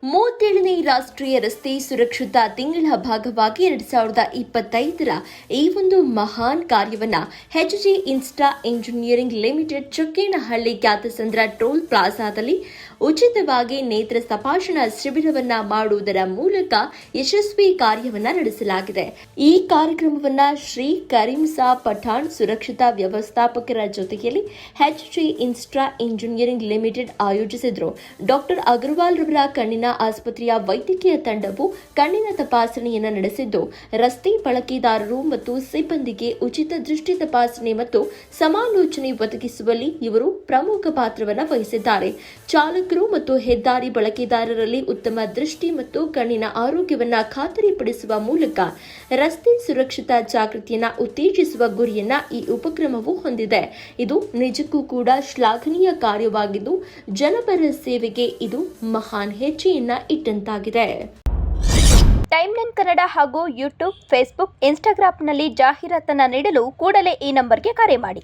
37ನೇ ರಾಷ್ಟ್ರೀಯ ರಸ್ತೆ ಸುರಕ್ಷತಾ ತಿಂಗಳ ಭಾಗವಾಗಿ 2025ರ ಈ ಒಂದು ಮಹಾನ್ ಕಾರ್ಯವನ್ನ HG insta engineering limited ಚೊಕ್ಕೇನಹಳ್ಳಿ ಖ್ಯಾತಸಂದ್ರ toll ಪ್ಲಾಜಾದಲ್ಲಿ ಉಚಿತವಾಗಿ ನೇತ್ರ ತಪಾಸಣಾ ಶಿಬಿರವನ್ನ ಮಾಡುವುದರ ಮೂಲಕ ಯಶಸ್ವಿ ಕಾರ್ಯವನ್ನ ನಡೆಸಲಾಗಿದೆ. ಈ ಕಾರ್ಯಕ್ರಮವನ್ನ ಶ್ರೀ ಕರೀಂ ಸಾಬ್ ಪಠಾಣ್ ಸುರಕ್ಷತಾ ವ್ಯವಸ್ಥಾಪಕರ ಜೊತೆಯಲ್ಲಿ ಹೆಚ್ಜಿ ಇನ್ಸ್ಟಾ ಇಂಜಿನಿಯರಿಂಗ್ ಲಿಮಿಟೆಡ್ ಆಯೋಜಿಸಿದ್ರು. ಡಾಕ್ಟರ್ ಅಗರ್ವಾಲ್ ರವರ ಕಣ್ಣಿನ ಆಸ್ಪತ್ರೆಯ ವೈದ್ಯಕೀಯ ತಂಡವು ಕಣ್ಣಿನ ತಪಾಸಣೆಯನ್ನು ನಡೆಸಿದ್ದು, ರಸ್ತೆ ಬಳಕೆದಾರರು ಮತ್ತು ಸಿಬ್ಬಂದಿಗೆ ಉಚಿತ ದೃಷ್ಟಿ ತಪಾಸಣೆ ಮತ್ತು ಸಮಾಲೋಚನೆ ಒದಗಿಸುವಲ್ಲಿ ಇವರು ಪ್ರಮುಖ ಪಾತ್ರವನ್ನು ವಹಿಸಿದ್ದಾರೆ. ಚಾಲಕರು ಮತ್ತು ಹೆದ್ದಾರಿ ಬಳಕೆದಾರರಲ್ಲಿ ಉತ್ತಮ ದೃಷ್ಟಿ ಮತ್ತು ಕಣ್ಣಿನ ಆರೋಗ್ಯವನ್ನು ಖಾತರಿಪಡಿಸುವ ಮೂಲಕ ರಸ್ತೆ ಸುರಕ್ಷತಾ ಜಾಗೃತಿಯನ್ನು ಉತ್ತೇಜಿಸುವ ಗುರಿಯನ್ನ ಈ ಉಪಕ್ರಮವು ಹೊಂದಿದೆ. ಇದು ನಿಜಕ್ಕೂ ಕೂಡ ಶ್ಲಾಘನೀಯ ಕಾರ್ಯವಾಗಿದ್ದು, ಜನಪರ ಸೇವೆಗೆ ಇದು ಮಹಾನ್ ಹೆಜ್ಜೆಯನ್ನ ಇಟ್ಟಂತಾಗಿದೆ. ಟೈಮ್ಲೈನ್ ಕನ್ನಡ ಹಾಗೂ ಯೂಟ್ಯೂಬ್, ಫೇಸ್ಬುಕ್, ಇನ್ಸ್ಟಾಗ್ರಾಂನಲ್ಲಿ ಜಾಹೀರಾತನ್ನು ನೀಡಲು ಕೂಡಲೇ ಈ ನಂಬರ್ಗೆ ಕರೆ ಮಾಡಿ.